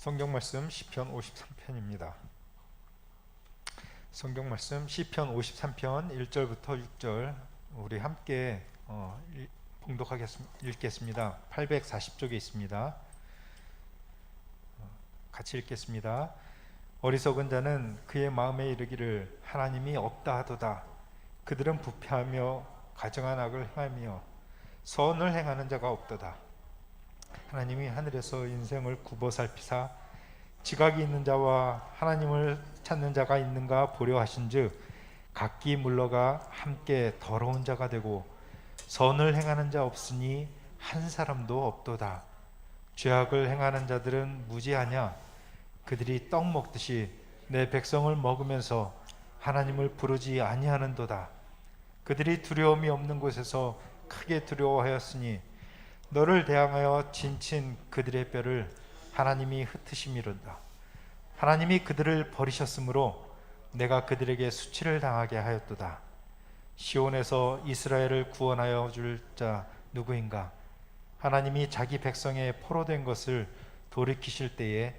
성경 말씀 시편 53편입니다. 성경 말씀 시편 53편 1절부터 6절 우리 함께 읽겠습니다. 840쪽에 있습니다. 같이 읽겠습니다. 어리석은 자는 그의 마음에 이르기를 하나님이 없다 하도다. 그들은 부패하며 가증한 악을 행하며 선을 행하는 자가 없도다. 하나님이 하늘에서 인생을 굽어 살피사 지각이 있는 자와 하나님을 찾는 자가 있는가 보려 하신즉 각기 물러가 함께 더러운 자가 되고 선을 행하는 자 없으니 한 사람도 없도다. 죄악을 행하는 자들은 무지하냐? 그들이 떡 먹듯이 내 백성을 먹으면서 하나님을 부르지 아니하는도다. 그들이 두려움이 없는 곳에서 크게 두려워하였으니 너를 대항하여 진친 그들의 뼈를 하나님이 흩으심이로다. 하나님이 그들을 버리셨으므로 내가 그들에게 수치를 당하게 하였도다. 시온에서 이스라엘을 구원하여 줄 자 누구인가? 하나님이 자기 백성의 포로된 것을 돌이키실 때에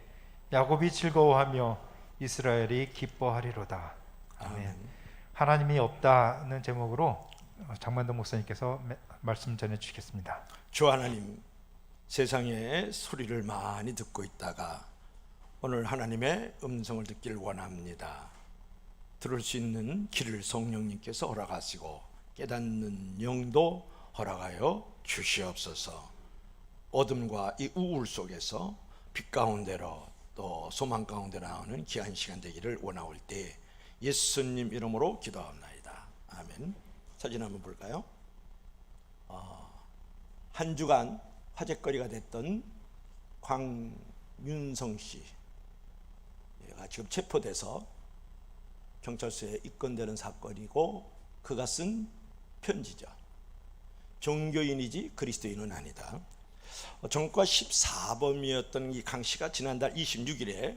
야곱이 즐거워하며 이스라엘이 기뻐하리로다. 아멘. 하나님이 없다는 제목으로 장만동 목사님께서 말씀 전해 주시겠습니다. 주 하나님, 세상의 소리를 많이 듣고 있다가 오늘 하나님의 음성을 듣길 원합니다. 들을 수 있는 길을 성령님께서 허락하시고 깨닫는 영도 허락하여 주시옵소서. 어둠과 이 우울 속에서 빛 가운데로 또 소망 가운데 나오는 귀한 시간 되기를 원하올 때 예수님 이름으로 기도합나이다. 아멘. 사진 한번 볼까요? 한 주간 화제거리가 됐던 광윤성 씨가 지금 체포돼서 경찰서에 입건되는 사건이고, 그가 쓴 편지죠. 종교인이지 그리스도인은 아니다. 전과 14범이었던 이 강 씨가 지난달 26일에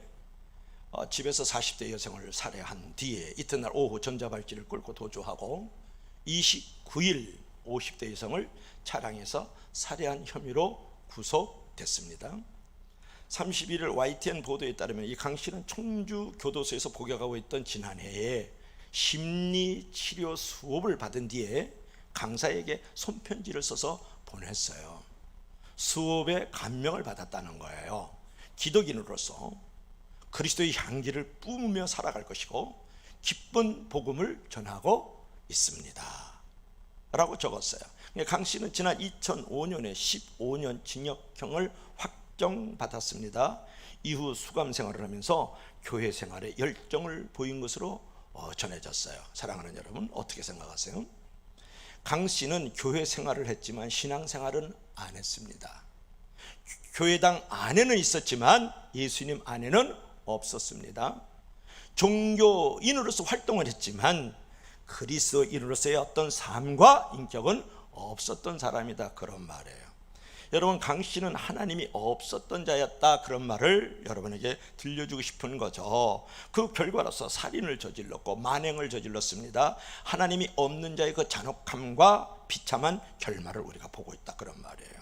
집에서 40대 여성을 살해한 뒤에 이튿날 오후 전자발찌를 끌고 도주하고 29일 50대 여성을 차량에서 살해한 혐의로 구속됐습니다. 31일 YTN 보도에 따르면 이 강 씨는 청주 교도소에서 복역하고 있던 지난해에 심리치료 수업을 받은 뒤에 강사에게 손편지를 써서 보냈어요. 수업에 감명을 받았다는 거예요. 기독인으로서 그리스도의 향기를 뿜으며 살아갈 것이고 기쁜 복음을 전하고 있습니다 라고 적었어요. 강 씨는 지난 2005년에 15년 징역형을 확정받았습니다. 이후 수감 생활을 하면서 교회 생활에 열정을 보인 것으로 전해졌어요. 사랑하는 여러분, 어떻게 생각하세요? 강 씨는 교회 생활을 했지만 신앙 생활은 안 했습니다. 교회당 안에는 있었지만 예수님 안에는 없었습니다. 종교인으로서 활동을 했지만 그리스도인으로서의 어떤 삶과 인격은 없었던 사람이다, 그런 말이에요. 여러분, 강 씨는 하나님이 없었던 자였다, 그런 말을 여러분에게 들려주고 싶은 거죠. 그 결과로서 살인을 저질렀고 만행을 저질렀습니다. 하나님이 없는 자의 그 잔혹함과 비참한 결말을 우리가 보고 있다, 그런 말이에요.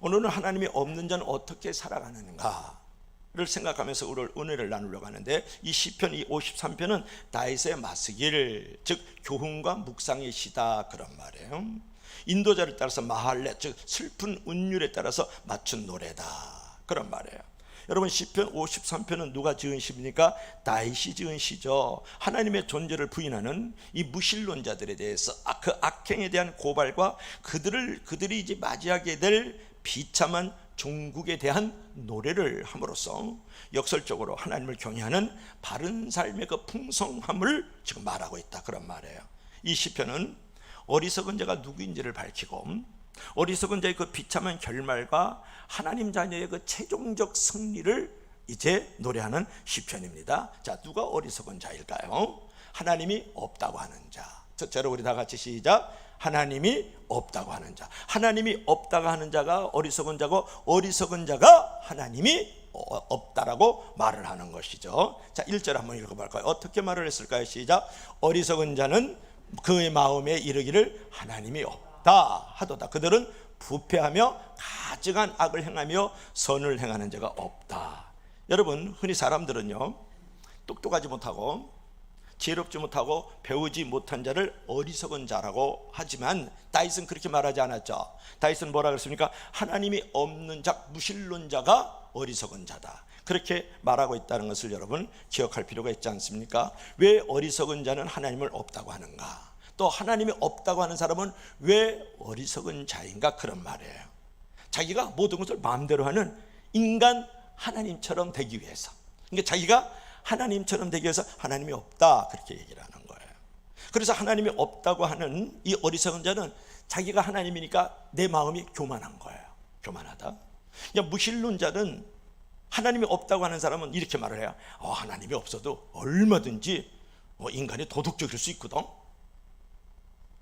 오늘은 하나님이 없는 자는 어떻게 살아가는가를 생각하면서 오늘 은혜를 나누려고 하는데, 이 시편 이 53편은 다윗의 마스길, 즉 교훈과 묵상의 시다, 그런 말이에요. 인도자를 따라서 마할레, 즉 슬픈 운율에 따라서 맞춘 노래다, 그런 말이에요. 여러분, 시편 53편은 누가 지은 시입니까? 다윗이 지은 시죠. 하나님의 존재를 부인하는 이 무신론자들에 대해서 그 악행에 대한 고발과 그들이 이제 맞이하게 될 비참한 종국에 대한 노래를 함으로써 역설적으로 하나님을 경외하는 바른 삶의 그 풍성함을 지금 말하고 있다, 그런 말이에요. 이 시편은 어리석은 자가 누구인지를 밝히고 어리석은 자의 그 비참한 결말과 하나님 자녀의 그 최종적 승리를 이제 노래하는 시편입니다. 자, 누가 어리석은 자일까요? 하나님이 없다고 하는 자. 첫째로 우리 다 같이 시작. 하나님이 없다고 하는 자. 하나님이 없다고 하는 자가 어리석은 자고, 어리석은 자가 하나님이 없다라고 말을 하는 것이죠. 자, 1절 한번 읽어볼까요? 어떻게 말을 했을까요? 시작. 어리석은 자는 그의 마음에 이르기를 하나님이 없다 하도다. 그들은 부패하며 가증한 악을 행하며 선을 행하는 자가 없다. 여러분, 흔히 사람들은요, 똑똑하지 못하고 지혜롭지 못하고 배우지 못한 자를 어리석은 자라고 하지만 다윗은 그렇게 말하지 않았죠. 다윗은 뭐라 그랬습니까? 하나님이 없는 자, 무신론자가 어리석은 자다, 그렇게 말하고 있다는 것을 여러분 기억할 필요가 있지 않습니까? 왜 어리석은 자는 하나님을 없다고 하는가? 또 하나님이 없다고 하는 사람은 왜 어리석은 자인가? 그런 말이에요. 자기가 모든 것을 마음대로 하는 인간 하나님처럼 되기 위해서, 그러니까 자기가 하나님처럼 되기 위해서 하나님이 없다, 그렇게 얘기를 하는 거예요. 그래서 하나님이 없다고 하는 이 어리석은 자는 자기가 하나님이니까 내 마음이 교만한 거예요. 교만하다. 그러니까 무신론자는, 하나님이 없다고 하는 사람은 이렇게 말을 해요. 하나님이 없어도 얼마든지 인간이 도덕적일 수 있거든,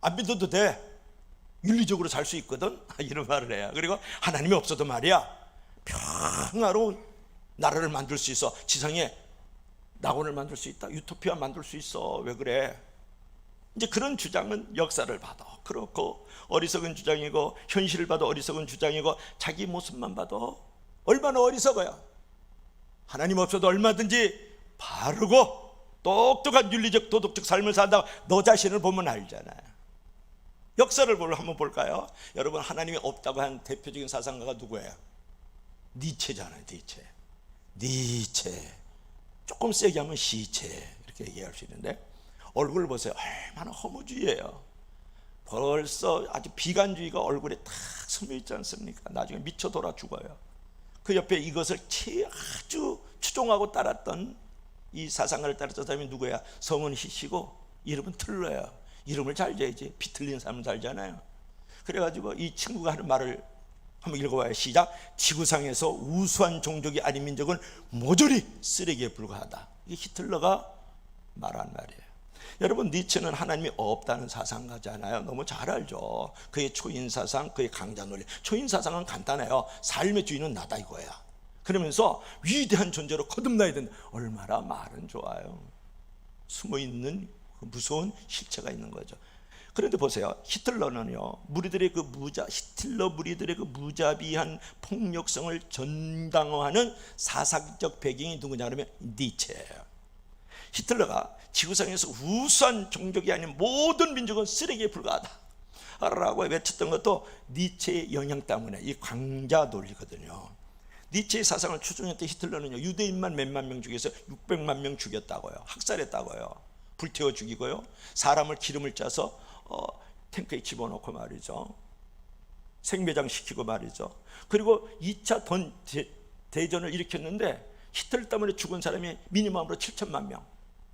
안 믿어도 돼, 윤리적으로 살 수 있거든, 이런 말을 해요. 그리고 하나님이 없어도 말이야, 평화로운 나라를 만들 수 있어, 지상에 낙원을 만들 수 있다, 유토피아 만들 수 있어, 왜 그래? 이제 그런 주장은 역사를 봐도 그렇고 어리석은 주장이고, 현실을 봐도 어리석은 주장이고, 자기 모습만 봐도 얼마나 어리석어요. 하나님 없어도 얼마든지 바르고 똑똑한 윤리적 도덕적 삶을 산다고 너 자신을 보면 알잖아요. 역사를 한번 볼까요? 여러분, 하나님이 없다고 한 대표적인 사상가가 누구예요? 니체잖아요. 니체. 조금 세게 하면 시체, 이렇게 얘기할 수 있는데, 얼굴을 보세요. 얼마나 허무주의예요. 벌써 아주 비관주의가 얼굴에 탁 스며 있지 않습니까? 나중에 미쳐 돌아 죽어요. 그 옆에 이것을 아주 추종하고 따랐던 이 사상가를 따랐던 사람이 누구야? 성은 희시고 이름은 틀러요. 이름을 잘 줘야지. 비 틀린 사람은 살잖아요. 그래가지고 이 친구가 하는 말을 한번 읽어봐요. 시작. 지구상에서 우수한 종족이 아닌 민족은 모조리 쓰레기에 불과하다. 이게 히틀러가 말한 말이에요. 여러분, 니체는 하나님이 없다는 사상가잖아요. 너무 잘 알죠. 그의 초인사상, 그의 강자논리. 초인사상은 간단해요. 삶의 주인은 나다, 이거야. 그러면서 위대한 존재로 거듭나야 된다. 얼마나 말은 좋아요. 숨어있는 그 무서운 실체가 있는 거죠. 그런데 보세요. 히틀러는요, 히틀러 무리들의 그 무자비한 폭력성을 전당화하는 사상적 배경이 누구냐 그러면 니체예요. 히틀러가 지구상에서 우수한 종족이 아닌 모든 민족은 쓰레기에 불과하다 라고 외쳤던 것도 니체의 영향 때문에, 이 강자 논리거든요. 니체의 사상을 추종했던 히틀러는요, 유대인만 몇만 명 죽여서 600만 명 죽였다고요. 학살했다고요. 불태워 죽이고요, 사람을 기름을 짜서 탱크에 집어넣고 말이죠, 생매장시키고 말이죠. 그리고 2차 대전을 일으켰는데 히틀러 때문에 죽은 사람이 미니멈으로 7천만 명,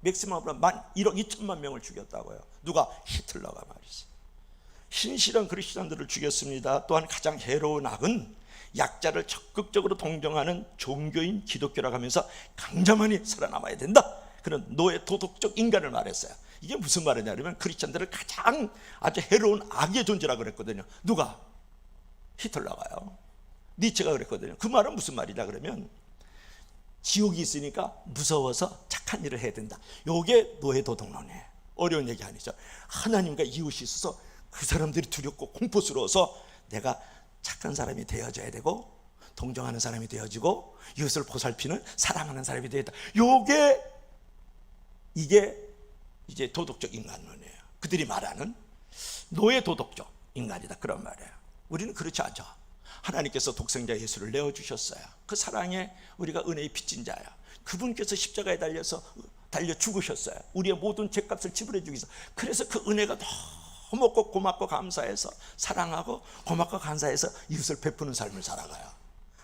맥시멈으로 1억 2천만 명을 죽였다고요. 누가? 히틀러가 말이죠. 신실한 그리스도인들을 죽였습니다. 또한 가장 해로운 악은 약자를 적극적으로 동정하는 종교인 기독교라고 하면서 강자만이 살아남아야 된다, 그런 노예 도덕적 인간을 말했어요. 이게 무슨 말이냐면 크리스천들을 가장 아주 해로운 악의 존재라고 그랬거든요. 누가? 히틀러가요. 니체가 그랬거든요. 그 말은 무슨 말이냐 그러면, 지옥이 있으니까 무서워서 착한 일을 해야 된다. 요게 노예 도덕론이에요. 어려운 얘기 아니죠. 하나님과 이웃이 있어서 그 사람들이 두렵고 공포스러워서 내가 착한 사람이 되어져야 되고, 동정하는 사람이 되어지고, 이웃을 보살피는 사랑하는 사람이 되어야 된다. 이게 이제 도덕적 인간론이에요. 그들이 말하는 노예 도덕적 인간이다, 그런 말이에요. 우리는 그렇지 않죠. 하나님께서 독생자 예수를 내어주셨어요. 그 사랑에 우리가 은혜의 빚진 자야. 그분께서 십자가에 달려 죽으셨어요. 우리의 모든 죄값을 지불해 주기 위해서. 그래서 그 은혜가 너무 고맙고 감사해서 사랑하고 고맙고 감사해서 이웃을 베푸는 삶을 살아가요.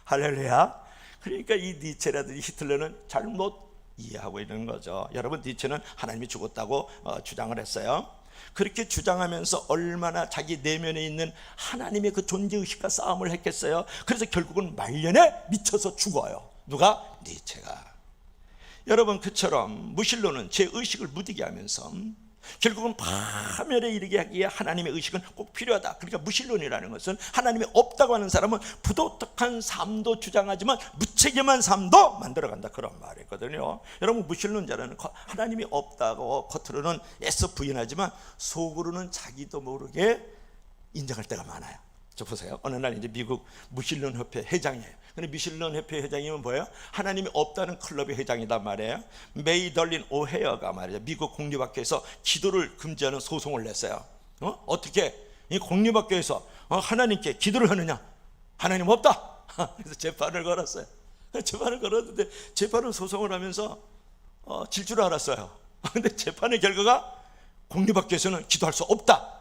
할렐루야. 그러니까 이 니체라든지 히틀러는 잘못 이해하고 있는 거죠. 여러분, 니체는 하나님이 죽었다고 주장을 했어요. 그렇게 주장하면서 얼마나 자기 내면에 있는 하나님의 그 존재의식과 싸움을 했겠어요. 그래서 결국은 말년에 미쳐서 죽어요. 누가? 니체가. 여러분, 그처럼 무신론은 제 의식을 무디게 하면서 결국은 파멸에 이르게 하기에 하나님의 의식은 꼭 필요하다. 그러니까 무신론이라는 것은 하나님이 없다고 하는 사람은 부도덕한 삶도 주장하지만 무책임한 삶도 만들어간다, 그런 말이거든요. 여러분, 무신론자는 하나님이 없다고 겉으로는 애써 부인하지만 속으로는 자기도 모르게 인정할 때가 많아요. 저 보세요. 어느 날 이제 미국 무신론 협회 회장이에요. 근데 무신론 협회 회장이면 뭐예요? 하나님이 없다는 클럽의 회장이단 말이에요. 메이덜린 오헤어가 말이죠. 미국 공립학교에서 기도를 금지하는 소송을 냈어요. 어떻게 이 공립학교에서 하나님께 기도를 하느냐? 하나님 없다. 그래서 재판을 걸었어요. 재판을 걸었는데 재판은 소송을 하면서 질 줄 알았어요. 근데 재판의 결과가 공립학교에서는 기도할 수 없다.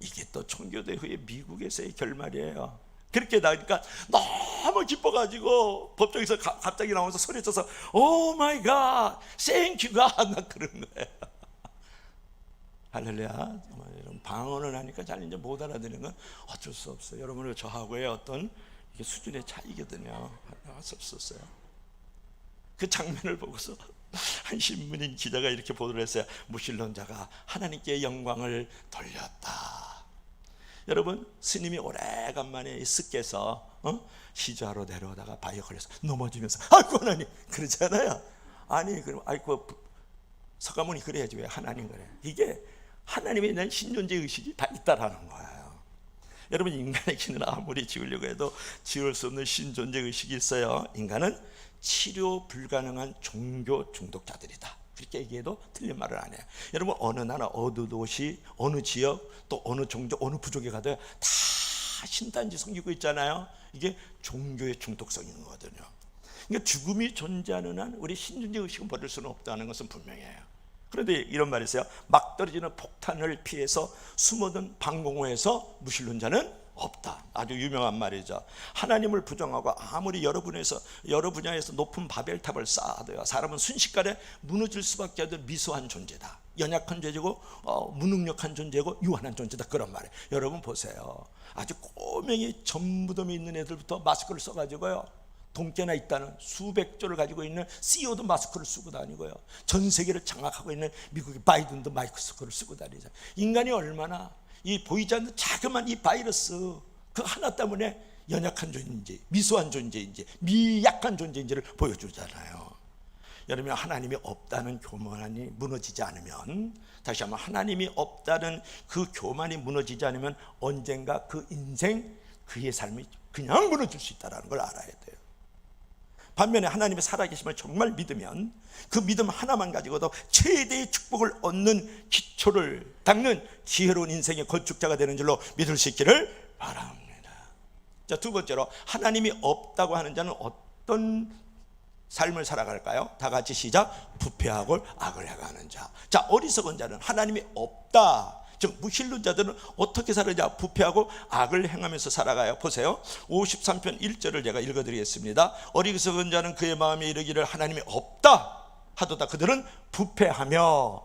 이게 또 청교도 후에 미국에서의 결말이에요. 그렇게 나니까 너무 기뻐가지고 법정에서 갑자기 나오면서 소리쳐서 오 마이 갓, 땡큐 갓 막 그런 거예요. 할렐루야. 이런 방언을 하니까 잘 이제 못 알아듣는 건 어쩔 수 없어요. 여러분과 저하고의 어떤 이게 수준의 차이거든요. 할 수 없었어요. 그 장면을 보고서 한 신문인 기자가 이렇게 보도를 했어요. 무신론자가 하나님께 영광을 돌렸다. 여러분, 스님이 오래간만에 습께서 시주하러 내려오다가 바위에 걸려서 넘어지면서 아이고 하나님 그러잖아요. 아니 그럼 아이고 서가모니 그래야지 왜 하나님 그래. 이게 하나님에 대한 신존재 의식이 다 있다라는 거예요. 여러분, 인간에게는 아무리 지우려고 해도 지울 수 없는 신존재 의식이 있어요. 인간은 치료 불가능한 종교 중독자들이다. 그렇게 얘기해도 틀린 말을 안 해요. 여러분, 어느 나라, 어느 도시, 어느 지역, 또 어느 종족, 어느 부족에 가도 다 신단지 섬기고 있잖아요. 이게 종교의 중독성인 거거든요. 그러니까 죽음이 존재하는 한 우리 신존재 의식은 버릴 수는 없다는 것은 분명해요. 그런데 이런 말이 있어요. 막 떨어지는 폭탄을 피해서 숨어든 방공호에서 무신론자는 없다. 아주 유명한 말이죠. 하나님을 부정하고 아무리 여러 분야에서 높은 바벨탑을 쌓아도요, 사람은 순식간에 무너질 수밖에 없는 미소한 존재다. 연약한 존재고 무능력한 존재고 유한한 존재다. 그런 말이에요. 여러분 보세요. 아주 꼬맹이 전무덤에 있는 애들부터 마스크를 써가지고요, 돈깨나 있다는 수백 조를 가지고 있는 CEO도 마스크를 쓰고 다니고요, 전 세계를 장악하고 있는 미국의 바이든도 마스크를 쓰고 다니죠. 인간이 얼마나 이 보이지 않는 자그만 이 바이러스 그 하나 때문에 연약한 존재인지 미소한 존재인지 미약한 존재인지를 보여주잖아요. 여러분, 하나님이 없다는 교만이 무너지지 않으면, 다시 한번 하나님이 없다는 그 교만이 무너지지 않으면 언젠가 그 인생, 그의 삶이 그냥 무너질 수 있다는 걸 알아야 돼요. 반면에 하나님의 살아계심을 정말 믿으면 그 믿음 하나만 가지고도 최대의 축복을 얻는 기초를 닦는 지혜로운 인생의 건축자가 되는 줄로 믿을 수 있기를 바랍니다. 자, 두 번째로, 하나님이 없다고 하는 자는 어떤 삶을 살아갈까요? 다 같이 시작. 부패하고 악을 행하는 자. 자, 어리석은 자는 하나님이 없다, 즉 무신론자들은 어떻게 살느냐? 부패하고 악을 행하면서 살아가요. 보세요. 53편 1절을 제가 읽어드리겠습니다. 어리석은 자는 그의 마음에 이르기를 하나님이 없다 하도다. 그들은 부패하며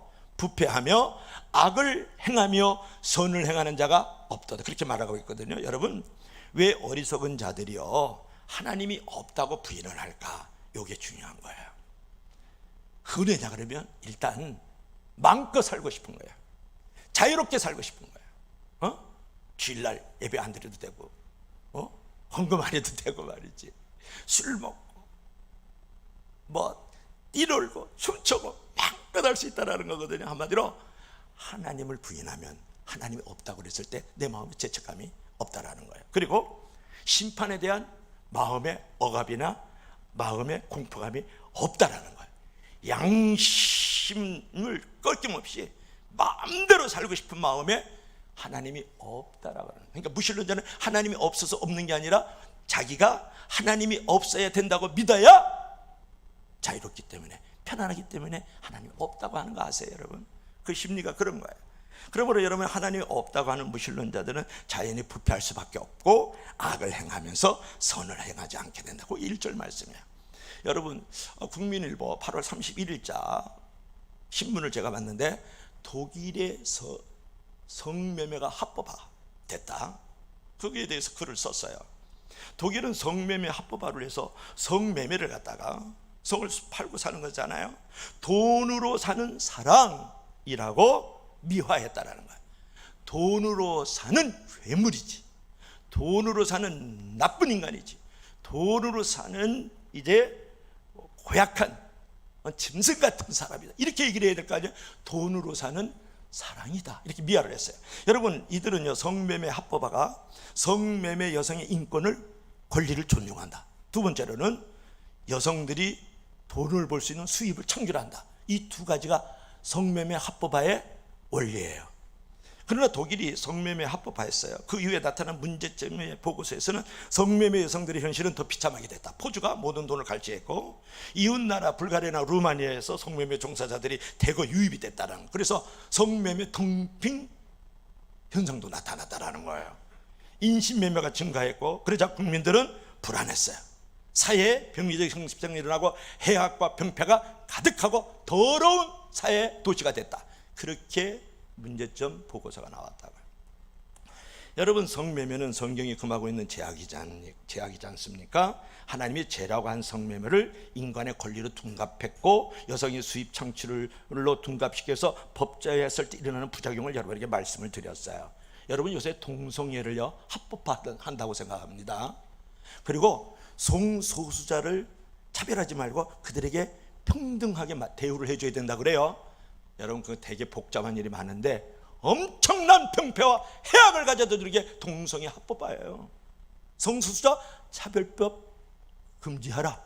악을 행하며 선을 행하는 자가 없도다. 그렇게 말하고 있거든요. 여러분, 왜 어리석은 자들이요 하나님이 없다고 부인을 할까? 이게 중요한 거예요. 그 왜냐 그러면 일단 마음껏 살고 싶은 거예요. 자유롭게 살고 싶은 거예요. 주일날 예배 안 드려도 되고, 헌금 안 해도 되고 말이지. 술 먹고, 뛰놀고, 춤추고, 마음껏 할 수 있다는 거거든요. 한마디로 하나님을 부인하면, 하나님이 없다고 그랬을 때 내 마음에 죄책감이 없다라는 거예요. 그리고 심판에 대한 마음의 억압이나 마음의 공포감이 없다라는 거예요. 양심을 꺾임없이 마음대로 살고 싶은 마음에 하나님이 없다라고 하는 거예요. 그러니까 무신론자는 하나님이 없어서 없는 게 아니라 자기가 하나님이 없어야 된다고 믿어야 자유롭기 때문에, 편안하기 때문에 하나님이 없다고 하는 거 아세요, 여러분? 그 심리가 그런 거예요. 그러므로 여러분, 하나님이 없다고 하는 무신론자들은 자연히 부패할 수밖에 없고 악을 행하면서 선을 행하지 않게 된다고 1절 말씀이에요. 여러분, 국민일보 8월 31일자 신문을 제가 봤는데 독일에서 성매매가 합법화됐다, 거기에 대해서 글을 썼어요. 독일은 성매매 합법화를 해서 성매매를 갖다가 성을 팔고 사는 거잖아요. 돈으로 사는 사랑이라고 미화했다라는 거예요. 돈으로 사는 괴물이지, 돈으로 사는 나쁜 인간이지, 돈으로 사는 이제 고약한 짐승 같은 사람이다, 이렇게 얘기를 해야 될 거 아니에요. 돈으로 사는 사랑이다, 이렇게 미화를 했어요. 여러분, 이들은요, 성매매 합법화가 성매매 여성의 인권을, 권리를 존중한다. 두 번째로는 여성들이 돈을 벌 수 있는 수입을 창출한다. 이 두 가지가 성매매 합법화의 원리예요. 그러나 독일이 성매매 합법화했어요. 그 이후에 나타난 문제점의 보고서에서는 성매매 여성들의 현실은 더 비참하게 됐다. 포주가 모든 돈을 갈취했고, 이웃나라 불가리아나 루마니아에서 성매매 종사자들이 대거 유입이 됐다는, 그래서 성매매 덤핑 현상도 나타났다라는 거예요. 인신매매가 증가했고, 그러자 국민들은 불안했어요. 사회에 병리적 형식성이 일어나고 해악과 병폐가 가득하고 더러운 사회 도시가 됐다. 그렇게 문제점 보고서가 나왔다고요. 여러분, 성매매는 성경이 금하고 있는 제약이지 않습니까? 하나님이 죄라고 한 성매매를 인간의 권리로 둔갑했고, 여성의 수입 창출로 둔갑시켜서 법제화했을 때 일어나는 부작용을 여러분에게 말씀을 드렸어요. 여러분, 요새 동성애를요 합법화한다고 생각합니다. 그리고 성소수자를 차별하지 말고 그들에게 평등하게 대우를 해줘야 된다 그래요. 여러분, 그 되게 복잡한 일이 많은데 엄청난 병폐와 해악을 가져다 게 동성애 합법화예요. 성소수자 차별법 금지하라,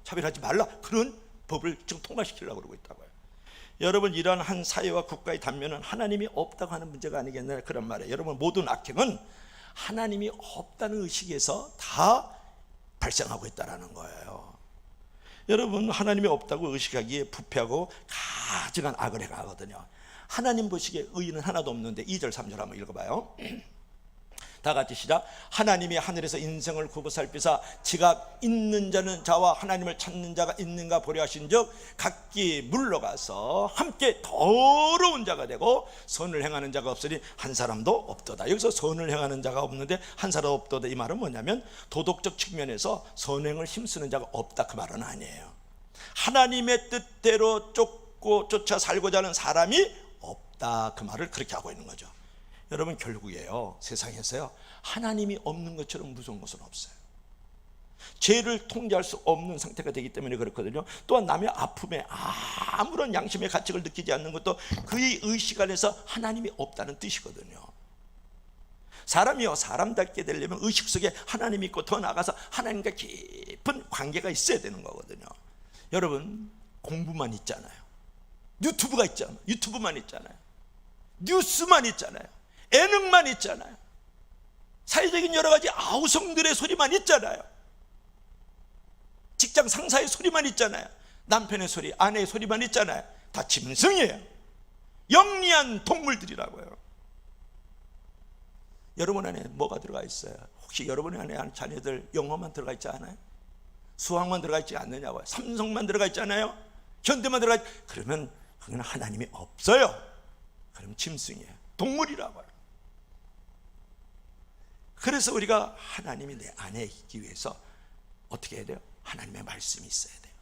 차별하지 말라, 그런 법을 지금 통과시키려고 그러고 있다고요. 여러분, 이러한 한 사회와 국가의 단면은 하나님이 없다고 하는 문제가 아니겠느냐, 그런 말이에요. 여러분, 모든 악행은 하나님이 없다는 의식에서 다 발생하고 있다는 거예요. 여러분, 하나님이 없다고 의식하기에 부패하고 가증한 악을 해가거든요. 하나님 보시기에 의인은 하나도 없는데 2절 3절 한번 읽어봐요. 다 같이 시작. 하나님이 하늘에서 인생을 굽어 살피사 지각 있는 자는 자와 하나님을 찾는 자가 있는가 보려 하신즉 각기 물러가서 함께 더러운 자가 되고 선을 행하는 자가 없으니 한 사람도 없도다. 여기서 선을 행하는 자가 없는데 한 사람도 없도다, 이 말은 뭐냐면 도덕적 측면에서 선행을 힘쓰는 자가 없다, 그 말은 아니에요. 하나님의 뜻대로 쫓아 살고자 하는 사람이 없다, 그 말을 그렇게 하고 있는 거죠. 여러분, 결국에요, 세상에서요 하나님이 없는 것처럼 무서운 것은 없어요. 죄를 통제할 수 없는 상태가 되기 때문에 그렇거든요. 또한 남의 아픔에 아무런 양심의 가책을 느끼지 않는 것도 그의 의식 안에서 하나님이 없다는 뜻이거든요. 사람이요, 사람답게 되려면 의식 속에 하나님이 있고 더 나아가서 하나님과 깊은 관계가 있어야 되는 거거든요. 여러분, 공부만 있잖아요. 유튜브가 있잖아요. 유튜브만 있잖아요. 뉴스만 있잖아요. 예능만 있잖아요. 사회적인 여러 가지 아우성들의 소리만 있잖아요. 직장 상사의 소리만 있잖아요. 남편의 소리, 아내의 소리만 있잖아요. 다 짐승이에요. 영리한 동물들이라고요. 여러분 안에 뭐가 들어가 있어요? 혹시 여러분 안에 자녀들 영어만 들어가 있지 않아요? 수학만 들어가 있지 않느냐고요? 삼성만 들어가 있잖아요. 현대만 들어가 있지, 그러면 그건 하나님이 없어요. 그럼 짐승이에요. 동물이라고요. 그래서 우리가 하나님이 내 안에 있기 위해서 어떻게 해야 돼요? 하나님의 말씀이 있어야 돼요.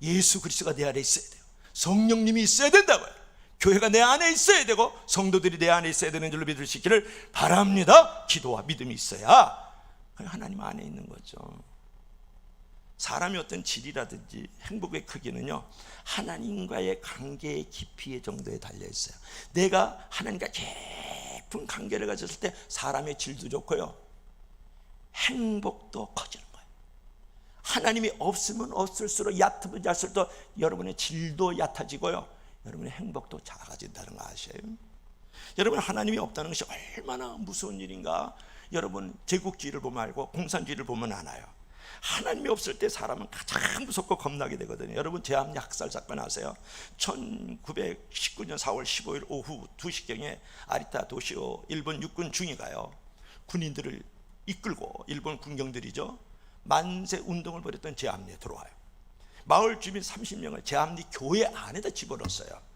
예수 그리스도가 내 안에 있어야 돼요. 성령님이 있어야 된다고요. 교회가 내 안에 있어야 되고 성도들이 내 안에 있어야 되는 줄로 믿을 수 있기를 바랍니다. 기도와 믿음이 있어야 하나님 안에 있는 거죠. 사람이 어떤 질이라든지 행복의 크기는요 하나님과의 관계의 깊이의 정도에 달려 있어요. 내가 하나님과 깊은 관계를 가졌을 때 사람의 질도 좋고요 행복도 커지는 거예요. 하나님이 없으면 없을수록 얕으면 얕을수록 여러분의 질도 얕아지고요 여러분의 행복도 작아진다는 거 아세요? 여러분, 하나님이 없다는 것이 얼마나 무서운 일인가. 여러분, 제국주의를 보면 알고 공산주의를 보면 알아요. 하나님이 없을 때 사람은 가장 무섭고 겁나게 되거든요. 여러분, 제암 학살 사건 아세요? 1919년 4월 15일 오후 2시경에 아리타 도시오 일본 육군 중위가요 군인들을 이끌고, 일본 군경들이죠, 만세 운동을 벌였던 제암리에 들어와요. 마을 주민 30명을 제암리 교회 안에다 집어넣었어요.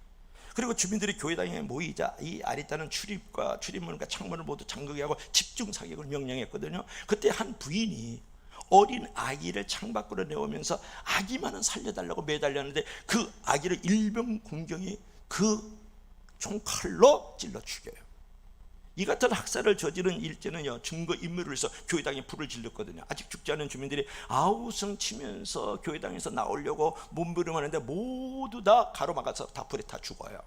그리고 주민들이 교회당에 모이자 이 아리따는 출입과 출입문과 창문을 모두 잠그게 하고 집중 사격을 명령했거든요. 그때 한 부인이 어린 아기를 창밖으로 내오면서 아기만은 살려달라고 매달렸는데 그 아기를 일병 군경이 그 총칼로 찔러 죽여요. 이 같은 학살을 저지른 일제는요 증거 인멸을 해서 교회당에 불을 질렀거든요. 아직 죽지 않은 주민들이 아우성 치면서 교회당에서 나오려고 몸부림하는데 모두 다 가로막아서 다 불에 타 죽어요.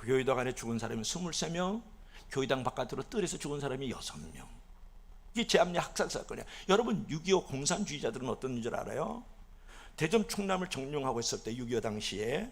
교회당 안에 죽은 사람이 23명, 교회당 바깥으로 뜰에서 죽은 사람이 6명. 이게 제압리 학살 사건이야. 여러분 6.25 공산주의자들은 어떤 줄 알아요? 대전 충남을 점령하고 있을 때 6.25 당시에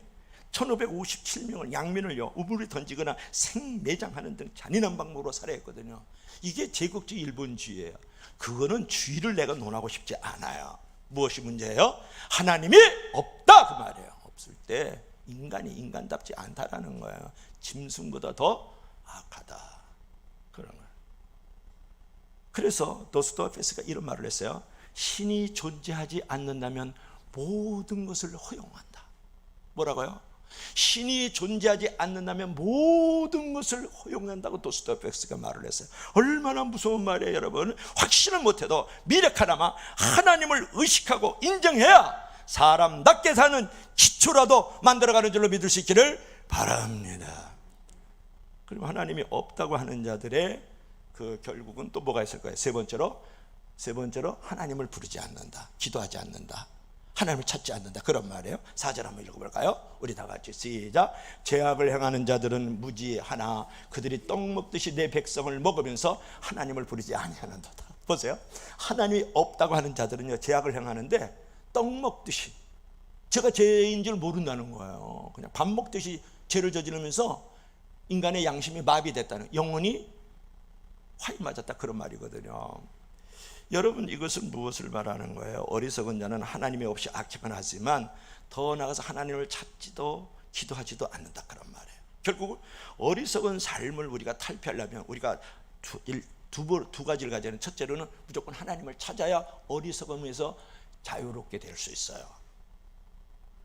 1557명을 양면을요 우물에 던지거나 생매장하는 등 잔인한 방법으로 살해했거든요. 이게 제국주의 일본주의예요. 그거는 주의를 내가 논하고 싶지 않아요. 무엇이 문제예요? 하나님이 없다 그 말이에요. 없을 때 인간이 인간답지 않다라는 거예요. 짐승보다 더 악하다 그런 거예요. 그래서 도스토옙스키가 이런 말을 했어요. 신이 존재하지 않는다면 모든 것을 허용한다. 뭐라고요? 신이 존재하지 않는다면 모든 것을 허용한다고 도스토옙스키가 말을 했어요. 얼마나 무서운 말이에요 여러분. 확신을 못해도 미력하나마 하나님을 의식하고 인정해야 사람답게 사는 기초라도 만들어가는 줄로 믿을 수 있기를 바랍니다. 그럼 하나님이 없다고 하는 자들의 그 결국은 또 뭐가 있을 거예요? 세 번째로 하나님을 부르지 않는다, 기도하지 않는다, 하나님을 찾지 않는다 그런 말이에요. 4절 한번 읽어볼까요? 우리 다 같이 시작. 죄악을 행하는 자들은 무지하나 그들이 떡 먹듯이 내 백성을 먹으면서 하나님을 부르지 아니하는도다. 보세요. 하나님이 없다고 하는 자들은요 죄악을 행하는데 떡 먹듯이, 제가 죄인 줄 모른다는 거예요. 그냥 밥 먹듯이 죄를 저지르면서 인간의 양심이 마비됐다는, 영혼이 화이 맞았다 그런 말이거든요. 여러분 이것은 무엇을 말하는 거예요? 어리석은 자는 하나님이 없이 악행을 하지만 더 나아가서 하나님을 찾지도 기도하지도 않는다 그런 말이에요. 결국 어리석은 삶을 우리가 탈피하려면 우리가 두 가지를 가져야 하는, 첫째로는 무조건 하나님을 찾아야 어리석음에서 자유롭게 될 수 있어요.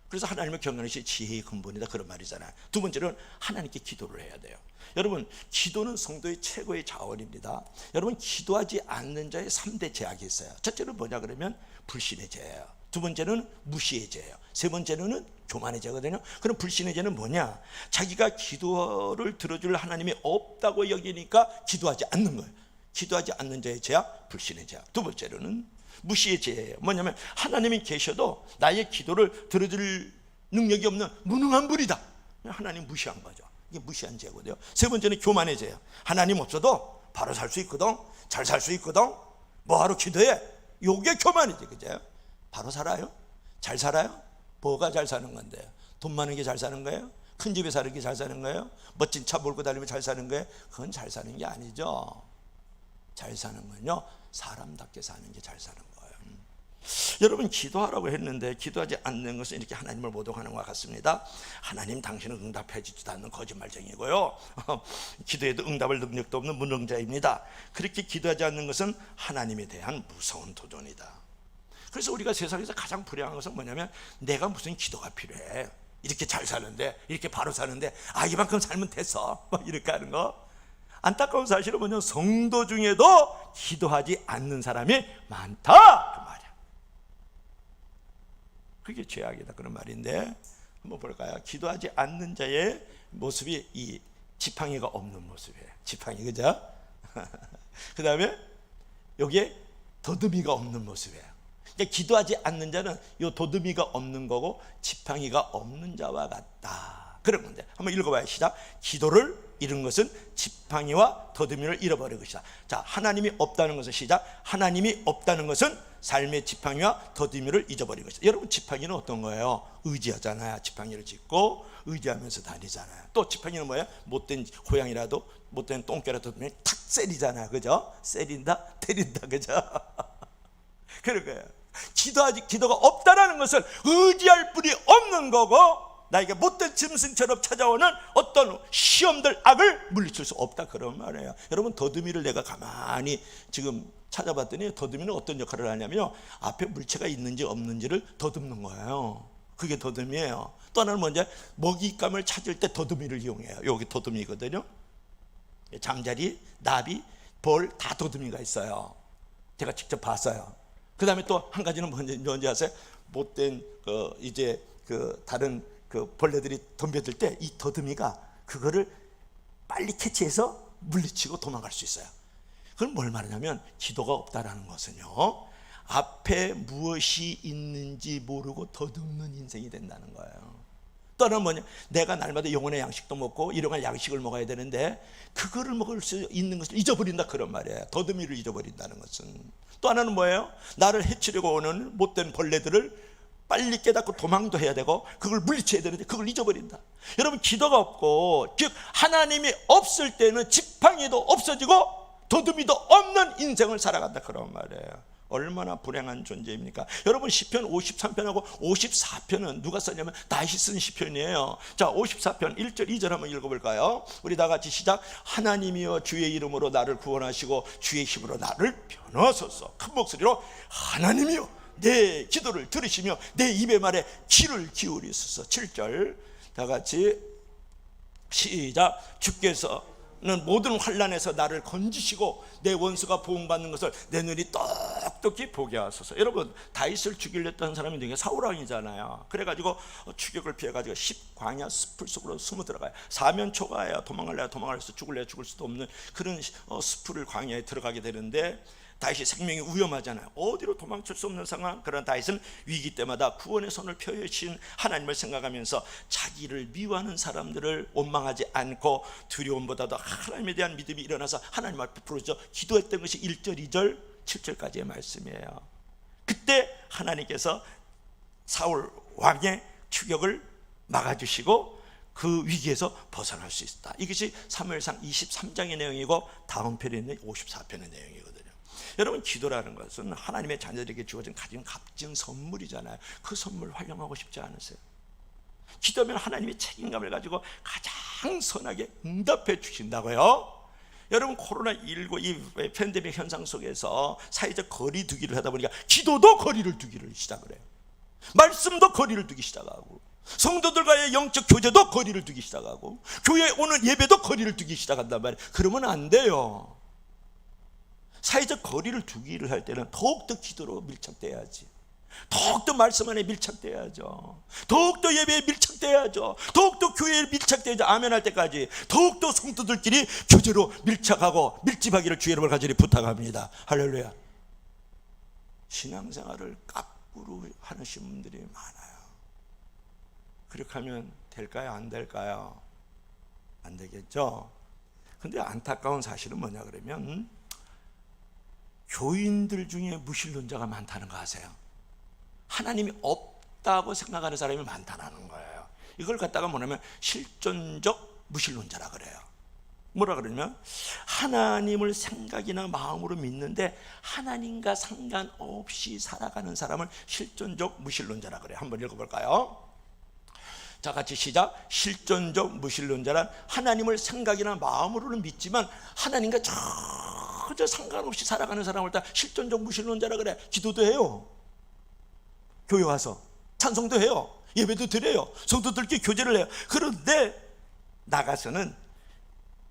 그래서 하나님을 경외하는 것이 지혜의 근본이다 그런 말이잖아요. 두 번째로는 하나님께 기도를 해야 돼요. 여러분 기도는 성도의 최고의 자원입니다. 여러분 기도하지 않는 자의 3대 죄악이 있어요. 첫째는 뭐냐 그러면 불신의 죄예요. 두 번째는 무시의 죄예요. 세 번째는 교만의 죄거든요. 그럼 불신의 죄는 뭐냐? 자기가 기도를 들어줄 하나님이 없다고 여기니까 기도하지 않는 거예요. 기도하지 않는 자의 죄악, 불신의 죄악. 두 번째로는 무시의 죄예요. 뭐냐면 하나님이 계셔도 나의 기도를 들어줄 능력이 없는 무능한 분이다. 하나님 무시한 거죠. 이게 무시한 죄거든요. 세 번째는 교만의 죄예요. 하나님 없어도 바로 살 수 있거든, 잘 살 수 있거든, 뭐하러 기도해? 이게 교만이지, 그죠? 바로 살아요? 잘 살아요? 뭐가 잘 사는 건데요? 돈 많은 게 잘 사는 거예요? 큰 집에 사는 게 잘 사는 거예요? 멋진 차 몰고 다니면 잘 사는 거예요? 그건 잘 사는 게 아니죠. 잘 사는 건요 사람답게 사는 게 잘 사는 거예요. 여러분 기도하라고 했는데 기도하지 않는 것은 이렇게 하나님을 모독하는 것 같습니다. 하나님 당신은 응답해 주지도 않는 거짓말쟁이고요, 기도에도 응답할 능력도 없는 무능자입니다. 그렇게 기도하지 않는 것은 하나님에 대한 무서운 도전이다. 그래서 우리가 세상에서 가장 불행한 것은 뭐냐면 내가 무슨 기도가 필요해, 이렇게 잘 사는데, 이렇게 바로 사는데 이만큼 살면 됐어 이렇게 하는 거. 안타까운 사실은 뭐냐면 성도 중에도 기도하지 않는 사람이 많다 그 말이야. 그게 죄악이다 그런 말인데, 한번 볼까요? 기도하지 않는 자의 모습이 이 지팡이가 없는 모습이에요. 지팡이, 그죠? 그 다음에 여기에 더듬이가 없는 모습이에요. 그러니까 기도하지 않는 자는 이 더듬이가 없는 거고 지팡이가 없는 자와 같다 그런 건데, 한번 읽어봐요. 시작. 기도를 잃은 것은 지팡이와 더듬이를 잃어버린 것이다. 자, 하나님이 없다는 것은, 시작. 하나님이 없다는 것은 삶의 지팡이와 더듬이를 잊어버린 것이다. 여러분 지팡이는 어떤 거예요? 의지하잖아요. 지팡이를 짚고 의지하면서 다니잖아요. 또 지팡이는 뭐예요? 못된 고양이라도, 못된 똥개라도 탁 세리잖아요. 그죠? 세린다, 때린다, 그죠? 그런 거예요. 기도가 없다라는 것은 의지할 분이 없는 거고, 나에게 못된 짐승처럼 찾아오는 어떤 시험들, 악을 물리칠 수 없다 그런 말이에요. 여러분 더듬이를 내가 가만히 지금 찾아봤더니 더듬이는 어떤 역할을 하냐면요, 앞에 물체가 있는지 없는지를 더듬는 거예요. 그게 더듬이에요. 또 하나는 뭔지, 먹잇감을 찾을 때 더듬이를 이용해요. 여기 더듬이거든요. 잠자리, 나비, 벌 다 더듬이가 있어요. 제가 직접 봤어요. 그 다음에 또 한 가지는 뭔지 아세요? 못된 다른 벌레들이 덤벼들 때 이 더듬이가 그거를 빨리 캐치해서 물리치고 도망갈 수 있어요. 그건 뭘 말하냐면 기도가 없다라는 것은요, 앞에 무엇이 있는지 모르고 더듬는 인생이 된다는 거예요. 또 하나는 뭐냐? 내가 날마다 영혼의 양식도 먹고 일용할 양식을 먹어야 되는데 그거를 먹을 수 있는 것을 잊어버린다, 그런 말이에요. 더듬이를 잊어버린다는 것은. 또 하나는 뭐예요? 나를 해치려고 오는 못된 벌레들을 빨리 깨닫고 도망도 해야 되고 그걸 물리쳐야 되는데 그걸 잊어버린다. 여러분, 기도가 없고, 즉 하나님이 없을 때는 지팡이도 없어지고 더듬이도 없는 인생을 살아간다, 그런 말이에요. 얼마나 불행한 존재입니까? 여러분, 시편 53편하고 54편은 누가 썼냐면 다윗이 쓴 시편이에요. 자, 54편 1절 2절 한번 읽어볼까요? 우리 다 같이 시작. 하나님이여 주의 이름으로 나를 구원하시고 주의 힘으로 나를 변호하소서. 큰 목소리로 하나님이여 내 기도를 들으시며 내 입의 말에 귀를 기울이소서. 7절 다 같이 시작. 주께서는 모든 환난에서 나를 건지시고 내 원수가 보응받는 것을 내 눈이 똑똑히 보게 하소서. 여러분, 다윗을 죽이려 했던 사람이 누구예요? 사울왕이잖아요. 그래가지고 추격을 피해가지고 광야 숲을 속으로 숨어 들어가요. 사면초가예요. 도망갈래야 도망갈 수, 죽을래야 죽을 수도 없는 그런 숲을 광야에 들어가게 되는데 다윗이 생명이 위험하잖아요. 어디로 도망칠 수 없는 상황. 그런 다윗은 위기 때마다 구원의 손을 펴주신 하나님을 생각하면서 자기를 미워하는 사람들을 원망하지 않고 두려움보다도 하나님에 대한 믿음이 일어나서 하나님 앞에 부르짖어 기도했던 것이 1절, 2절, 7절까지의 말씀이에요. 그때 하나님께서 사울 왕의 추격을 막아주시고 그 위기에서 벗어날 수 있다. 이것이 사무엘상 23장의 내용이고 다음 편에 있는 54편의 내용이거든요. 여러분, 기도라는 것은 하나님의 자녀들에게 주어진 가진 값진 선물이잖아요. 그 선물 활용하고 싶지 않으세요? 기도하면 하나님의 책임감을 가지고 가장 선하게 응답해 주신다고요. 여러분, 코로나19 이 팬데믹 현상 속에서 사회적 거리 두기를 하다 보니까 기도도 거리를 두기를 시작을 해요. 말씀도 거리를 두기 시작하고 성도들과의 영적 교제도 거리를 두기 시작하고 교회에 오는 예배도 거리를 두기 시작한단 말이에요. 그러면 안 돼요. 사회적 거리를 두기를 할 때는 더욱더 기도로 밀착돼야지, 더욱더 말씀 안에 밀착돼야죠, 더욱더 예배에 밀착돼야죠, 더욱더 교회에 밀착돼야죠. 아멘 할 때까지 더욱더 성도들끼리 교제로 밀착하고 밀집하기를 주의 이름을 간절히 부탁합니다. 할렐루야. 신앙생활을 까꾸로 하시는 분들이 많아요. 그렇게 하면 될까요? 안 될까요? 안 되겠죠. 근데 안타까운 사실은 뭐냐 그러면 교인들 중에 무신론자가 많다는 거 아세요? 하나님이 없다고 생각하는 사람이 많다는 거예요. 이걸 갖다가 뭐냐면 실존적 무신론자라 그래요. 뭐라 그러냐면 하나님을 생각이나 마음으로 믿는데 하나님과 상관없이 살아가는 사람을 실존적 무신론자라 그래요. 한번 읽어볼까요? 자, 같이 시작. 실존적 무신론자란 하나님을 생각이나 마음으로는 믿지만 하나님과 전혀 상관없이 살아가는 사람을 다 실존적 무신론자라 그래. 기도도 해요, 교회 와서 찬송도 해요, 예배도 드려요, 성도들끼리 교제를 해요. 그런데 나가서는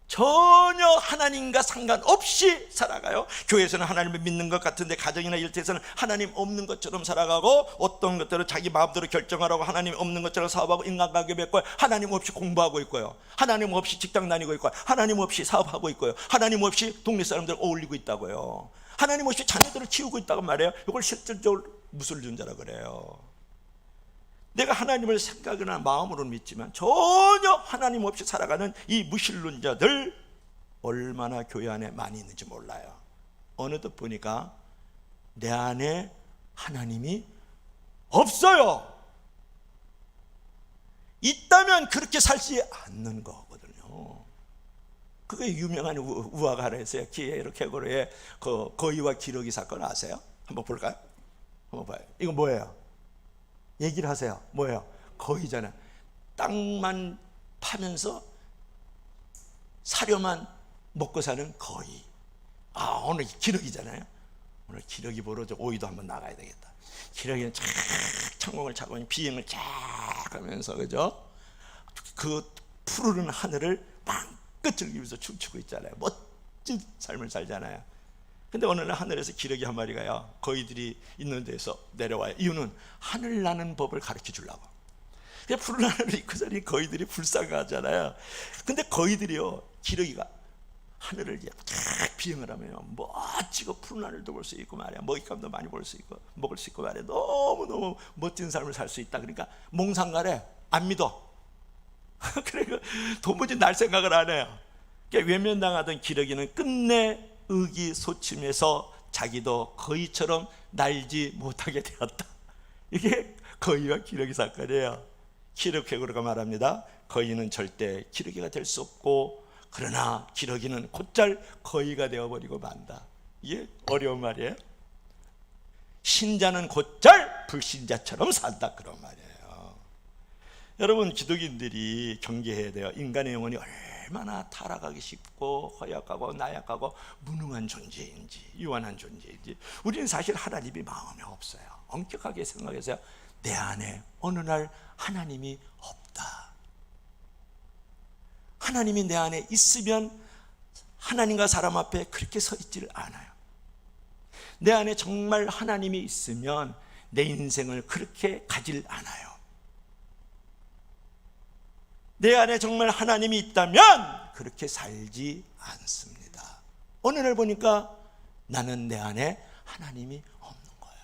전혀 하나님과 상관없이 살아가요. 교회에서는 하나님을 믿는 것 같은데 가정이나 일터에서는 하나님 없는 것처럼 살아가고 어떤 것들은 자기 마음대로 결정하라고 하나님 없는 것처럼 사업하고 인간관계 맺고 하나님 없이 공부하고 있고요, 하나님 없이 직장 다니고 있고 하나님 없이 사업하고 있고요, 하나님 없이 동네 사람들 어울리고 있다고요, 하나님 없이 자녀들을 키우고 있다고 말해요. 이걸 실질적으로 무신론자라 그래요. 내가 하나님을 생각이나 마음으로는 믿지만 전혀 하나님 없이 살아가는 이 무신론자들 얼마나 교회 안에 많이 있는지 몰라요. 어느덧 보니까 내 안에 하나님이 없어요. 있다면 그렇게 살지 않는 거거든요. 그게 유명한 우화가 하나 있어요. 기에르 케고르의 그 거위와 기러기 사건 아세요? 한번 볼까요? 한번 봐요. 이거 뭐예요? 얘기를 하세요. 뭐예요? 거위잖아요. 땅만 파면서 사료만 먹고 사는 거위. 아, 오늘 기러기잖아요. 오늘 기러기 보러 저 오이도 한번 나가야 되겠다. 기러기는 쫙 창공을 차고 비행을 쫙 하면서, 그죠? 그 푸르른 하늘을 방긋 즐기면서 춤추고 있잖아요. 멋진 삶을 살잖아요. 근데 어느 날 하늘에서 기러기 한 마리가요, 거위들이 있는 데서 내려와요. 이유는 하늘 나는 법을 가르쳐 주려고. 그냥 푸른 하늘을 입고 사니 거위들이 불쌍하잖아요. 근데 거위들이요, 기러기가 하늘을 쫙 비행을 하면 멋지고 푸른 하늘도 볼 수 있고 말이야, 먹잇감도 많이 볼 수 있고 먹을 수 있고 말이야, 너무너무 멋진 삶을 살 수 있다. 그러니까 몽상가래 안 믿어. 그러니까 도무지 날 생각을 안 해요. 그러니까 외면당하던 기러기는 끝내 의기소침해서 자기도 거위처럼 날지 못하게 되었다. 이게 거위와 기러기 사건이에요. 기록회고가 말합니다. 거위는 절대 기러기가 될 수 없고, 그러나 기러기는 곧잘 거위가 되어버리고 만다. 이게 어려운 말이에요. 신자는 곧잘 불신자처럼 산다, 그런 말이에요. 여러분, 기독인들이 경계해야 돼요. 인간의 영혼이 얼마나 타락하기 쉽고 허약하고 나약하고 무능한 존재인지, 유한한 존재인지. 우리는 사실 하나님이 마음에 없어요. 엄격하게 생각해서요, 내 안에 어느 날 하나님이 없다. 하나님이 내 안에 있으면 하나님과 사람 앞에 그렇게 서 있지를 않아요. 내 안에 정말 하나님이 있으면 내 인생을 그렇게 가질 않아요. 내 안에 정말 하나님이 있다면 그렇게 살지 않습니다. 어느 날 보니까 나는 내 안에 하나님이 없는 거예요.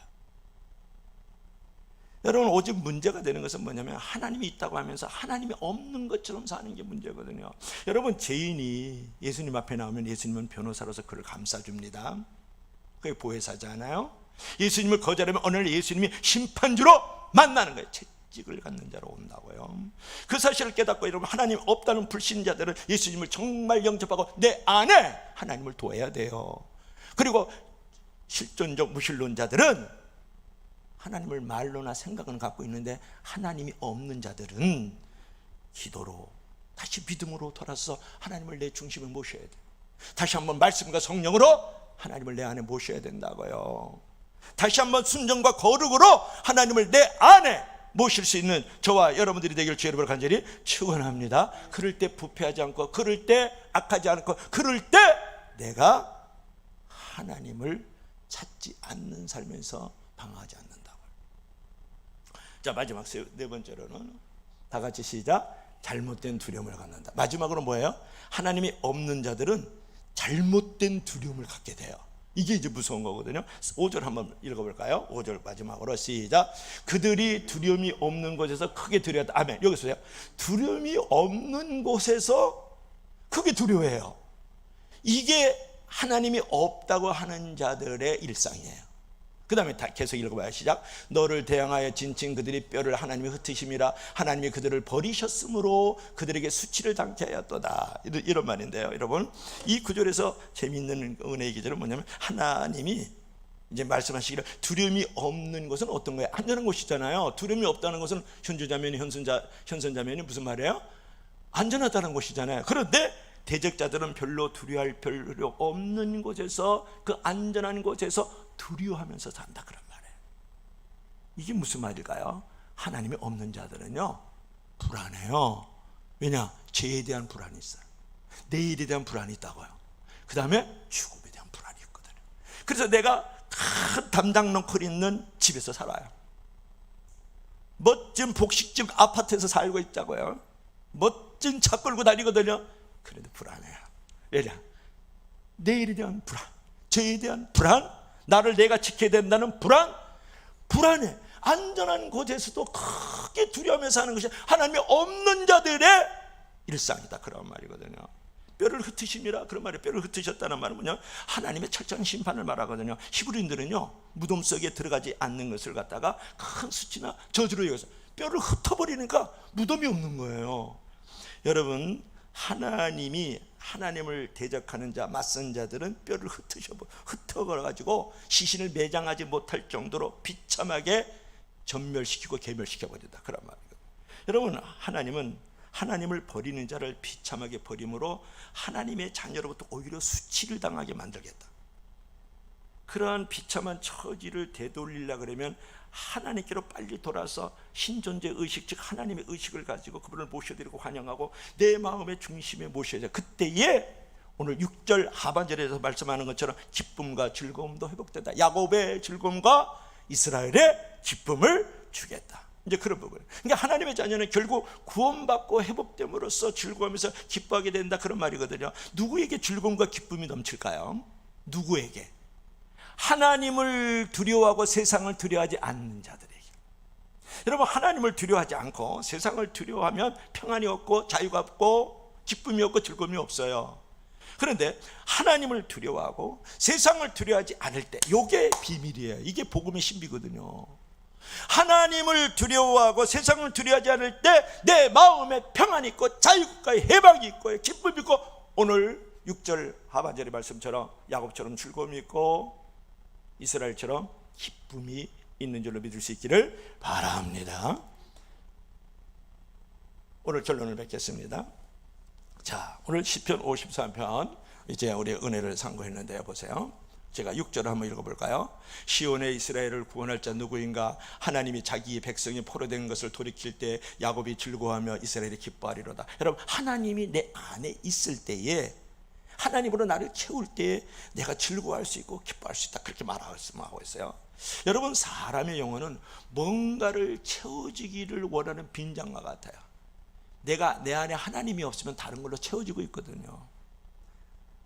여러분, 오직 문제가 되는 것은 뭐냐면 하나님이 있다고 하면서 하나님이 없는 것처럼 사는 게 문제거든요. 여러분, 죄인이 예수님 앞에 나오면 예수님은 변호사로서 그를 감싸줍니다. 그게 보혜사잖아요. 예수님을 거절하면 어느 날 예수님이 심판주로 만나는 거예요. 채찍을 갖는 자로 온다고요. 그 사실을 깨닫고 여러분, 하나님 없다는 불신자들은 예수님을 정말 영접하고 내 안에 하나님을 둬야 돼요. 그리고 실존적 무신론자들은 하나님을 말로나 생각은 갖고 있는데 하나님이 없는 자들은 기도로 다시 믿음으로 돌아서 하나님을 내 중심에 모셔야 돼요. 다시 한번 말씀과 성령으로 하나님을 내 안에 모셔야 된다고요. 다시 한번 순종과 거룩으로 하나님을 내 안에 모실 수 있는 저와 여러분들이 되길 주의 이름으로 간절히 축원합니다. 그럴 때 부패하지 않고, 그럴 때 악하지 않고, 그럴 때 내가 하나님을 찾지 않는 삶에서 방황하지 않는다고요. 자, 마지막 네 번째로는 다 같이 시작. 잘못된 두려움을 갖는다. 마지막으로 뭐예요? 하나님이 없는 자들은 잘못된 두려움을 갖게 돼요. 이게 이제 무서운 거거든요. 5절 한번 읽어볼까요? 5절 마지막으로 시작. 그들이 두려움이 없는 곳에서 크게 두려웠다. 아멘. 여기서요, 두려움이 없는 곳에서 크게 두려워해요. 이게 하나님이 없다고 하는 자들의 일상이에요. 그 다음에 계속 읽어봐요. 시작. 너를 대항하여 진친 그들이 뼈를 하나님이 흩으심이라. 하나님이 그들을 버리셨으므로 그들에게 수치를 당케하였도다. 이런 말인데요. 여러분, 이 구절에서 재미있는 은혜의 기절은 뭐냐면, 하나님이 이제 말씀하시기를 두려움이 없는 것은 어떤 거예요? 안전한 곳이잖아요. 두려움이 없다는 것은 현주자면이 현선자면이 무슨 말이에요? 안전하다는 곳이잖아요. 그런데 대적자들은 별로 두려워할 필요 없는 곳에서, 그 안전한 곳에서 두려워하면서 산다, 그런 말이에요. 이게 무슨 말일까요? 하나님이 없는 자들은요, 불안해요. 왜냐? 죄에 대한 불안이 있어요. 내일에 대한 불안이 있다고요. 그 다음에 죽음에 대한 불안이 있거든요. 그래서 내가 큰 담장 넝쿨 있는 집에서 살아요. 멋진 복식집 아파트에서 살고 있자고요. 멋진 차 끌고 다니거든요. 그래도 불안해요. 왜냐? 내일에 대한 불안, 죄에 대한 불안, 나를 내가 지켜야 된다는 불안해. 안전한 곳에서도 크게 두려워하면서 사는 것이 하나님이 없는 자들의 일상이다, 그런 말이거든요. 뼈를 흩으심이라, 그런 말이에요. 뼈를 흩으셨다는 말은 뭐냐? 하나님의 철저한 심판을 말하거든요. 히브리인들은요, 무덤 속에 들어가지 않는 것을 갖다가 큰 수치나 저주로 여겨서 뼈를 흩어버리니까 무덤이 없는 거예요. 여러분, 하나님을 대적하는 자, 맞선 자들은 뼈를 흩어가지고 시신을 매장하지 못할 정도로 비참하게 전멸시키고 괴멸시켜 버린다, 그런 말이거든요. 여러분, 하나님은 하나님을 버리는 자를 비참하게 버림으로 하나님의 자녀로부터 오히려 수치를 당하게 만들겠다. 그러한 비참한 처지를 되돌리려고 그러면 하나님께로 빨리 돌아서 신존재 의식, 즉 하나님의 의식을 가지고 그분을 모셔드리고 환영하고 내 마음의 중심에 모셔야 돼. 그때에 오늘 6절 하반절에서 말씀하는 것처럼 기쁨과 즐거움도 회복된다. 야곱의 즐거움과 이스라엘의 기쁨을 주겠다. 이제 그런 부분. 그러니까 하나님의 자녀는 결국 구원받고 회복됨으로써 즐거우면서 기뻐하게 된다, 그런 말이거든요. 누구에게 즐거움과 기쁨이 넘칠까요? 누구에게? 하나님을 두려워하고 세상을 두려워하지 않는 자들에게. 여러분, 하나님을 두려워하지 않고 세상을 두려워하면 평안이 없고 자유가 없고 기쁨이 없고 즐거움이 없어요. 그런데 하나님을 두려워하고 세상을 두려워하지 않을 때, 이게 비밀이에요. 이게 복음의 신비거든요. 하나님을 두려워하고 세상을 두려워하지 않을 때 내 마음에 평안이 있고 자유가 해방이 있고 기쁨이 있고, 오늘 6절 하반절의 말씀처럼 야곱처럼 즐거움이 있고 이스라엘처럼 기쁨이 있는 줄로 믿을 수 있기를 바랍니다. 오늘 결론을 맺겠습니다. 자, 오늘 시편 53편 이제 우리 은혜를 상고했는데요, 보세요. 제가 6절을 한번 읽어볼까요? 시온의 이스라엘을 구원할 자 누구인가? 하나님이 자기 백성이 포로된 것을 돌이킬 때 야곱이 즐거워하며 이스라엘이 기뻐하리로다. 여러분, 하나님이 내 안에 있을 때에, 하나님으로 나를 채울 때에 내가 즐거워할 수 있고 기뻐할 수 있다, 그렇게 말하고 있어요. 여러분, 사람의 영혼은 뭔가를 채워지기를 원하는 빈장과 같아요. 내가 내 안에 하나님이 없으면 다른 걸로 채워지고 있거든요.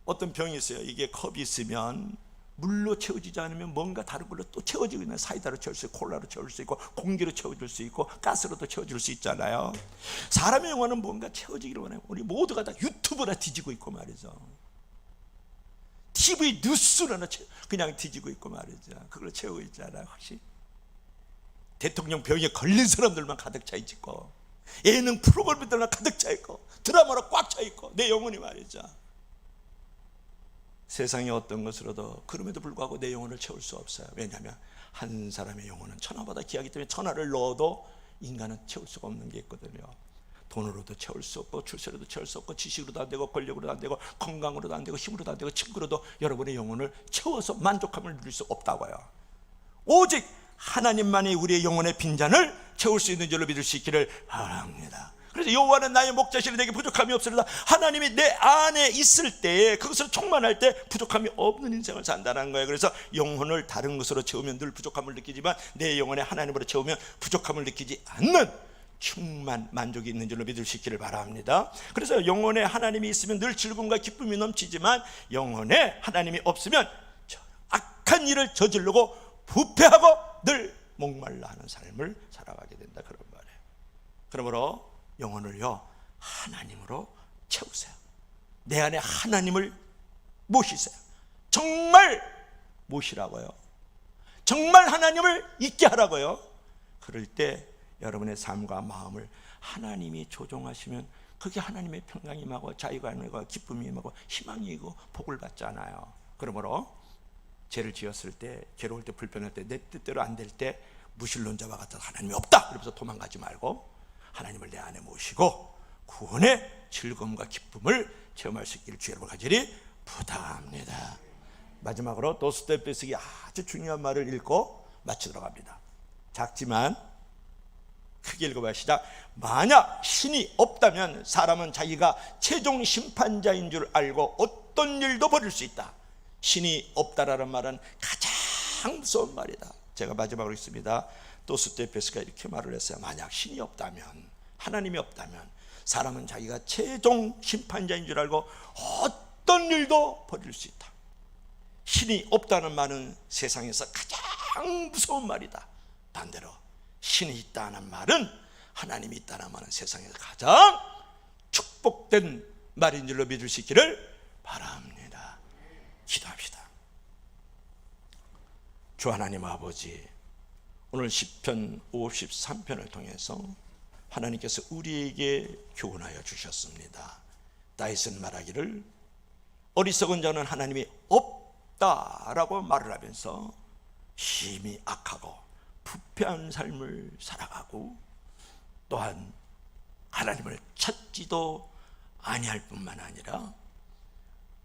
어떤 병이 있어요. 이게 컵이 있으면 물로 채워지지 않으면 뭔가 다른 걸로 또 채워지고 있는, 사이다로 채울 수 있고 콜라로 채울 수 있고 공기로 채워질 수 있고 가스로도 채워질 수 있잖아요. 사람의 영혼은 뭔가 채워지기를 원해요. 우리 모두가 다 유튜브나 뒤지고 있고 말이죠. TV 뉴스나 그냥 뒤지고 있고 말이죠. 그걸 채우고 있잖아요. 혹시 대통령 병에 걸린 사람들만 가득 차 있고, 예능 프로그램들만 가득 차 있고, 드라마로 꽉 차 있고, 내 영혼이 말이죠. 세상의 어떤 것으로도 그럼에도 불구하고 내 영혼을 채울 수 없어요. 왜냐하면 한 사람의 영혼은 천하보다 귀하기 때문에 천하를 넣어도 인간은 채울 수가 없는 게 있거든요. 돈으로도 채울 수 없고, 출세로도 채울 수 없고, 지식으로도 안 되고, 권력으로도 안 되고, 건강으로도 안 되고, 힘으로도 안 되고, 친구로도 여러분의 영혼을 채워서 만족함을 누릴 수 없다고요. 오직 하나님만이 우리의 영혼의 빈잔을 채울 수 있는 줄로 믿을 수 있기를 바랍니다. 그래서 여호와는 나의 목자시니 내게 부족함이 없으리라. 하나님이 내 안에 있을 때에, 그것을 충만할 때 부족함이 없는 인생을 산다는 거예요. 그래서 영혼을 다른 것으로 채우면 늘 부족함을 느끼지만 내 영혼에 하나님으로 채우면 부족함을 느끼지 않는 충만 만족이 있는 줄로 믿을 수 있기를 바랍니다. 그래서 영혼에 하나님이 있으면 늘 즐거움과 기쁨이 넘치지만 영혼에 하나님이 없으면 악한 일을 저지르고 부패하고 늘 목말라 하는 삶을 살아가게 된다, 그런 말이에요. 그러므로 영혼을요, 하나님으로 채우세요. 내 안에 하나님을 모시세요. 정말 모시라고요. 정말 하나님을 있게 하라고요. 그럴 때 여러분의 삶과 마음을 하나님이 조종하시면 그게 하나님의 평강이 임하고 자유가 임하고 기쁨이 임하고 희망이 임하고 복을 받잖아요. 그러므로 죄를 지었을 때, 괴로울 때, 불편할 때, 내 뜻대로 안 될 때 무신론자와 같아서 하나님이 없다 그러면서 도망가지 말고 하나님을 내 안에 모시고 구원의 즐거움과 기쁨을 체험할 수 있기를 주의 이름으로 간절히 부탁합니다. 마지막으로 도스토옙스키의 아주 중요한 말을 읽고 마치도록 합니다. 작지만 크게 읽어봐야 시작. 만약 신이 없다면 사람은 자기가 최종 심판자인 줄 알고 어떤 일도 벌일 수 있다. 신이 없다라는 말은 가장 무서운 말이다. 제가 마지막으로 읽습니다. 도스토옙스키가 이렇게 말을 했어요. 만약 신이 없다면, 하나님이 없다면 사람은 자기가 최종 심판자인 줄 알고 어떤 일도 벌일 수 있다. 신이 없다는 말은 세상에서 가장 무서운 말이다. 반대로 신이 있다는 말은, 하나님이 있다는 말은 세상에서 가장 축복된 말인 줄로 믿을 수 있기를 바랍니다. 기도합시다. 주 하나님 아버지, 오늘 시편 53편을 통해서 하나님께서 우리에게 교훈하여 주셨습니다. 다윗은 말하기를 어리석은 자는 하나님이 없다라고 말을 하면서 심히 악하고 부패한 삶을 살아가고, 또한 하나님을 찾지도 아니할 뿐만 아니라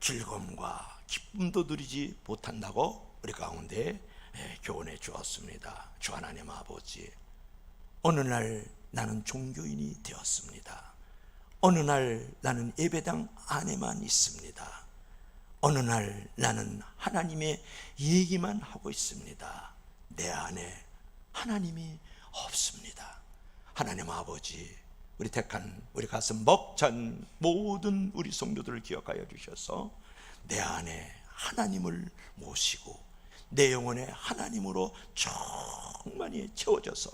즐거움과 기쁨도 누리지 못한다고 우리 가운데 교훈해 주었습니다. 주 하나님 아버지, 어느 날 나는 종교인이 되었습니다. 어느 날 나는 예배당 안에만 있습니다. 어느 날 나는 하나님의 얘기만 하고 있습니다. 내 안에 하나님이 없습니다. 하나님 아버지, 우리 택한, 우리 가슴 벅찬 모든 우리 성도들을 기억하여 주셔서 내 안에 하나님을 모시고 내 영혼에 하나님으로 충만히 채워져서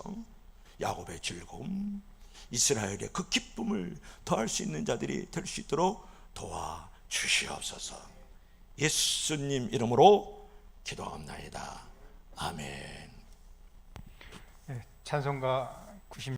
야곱의 즐거움, 이스라엘의 그 기쁨을 더할 수 있는 자들이 될 수 있도록 도와주시옵소서. 예수님 이름으로 기도합나이다. 아멘. 찬송가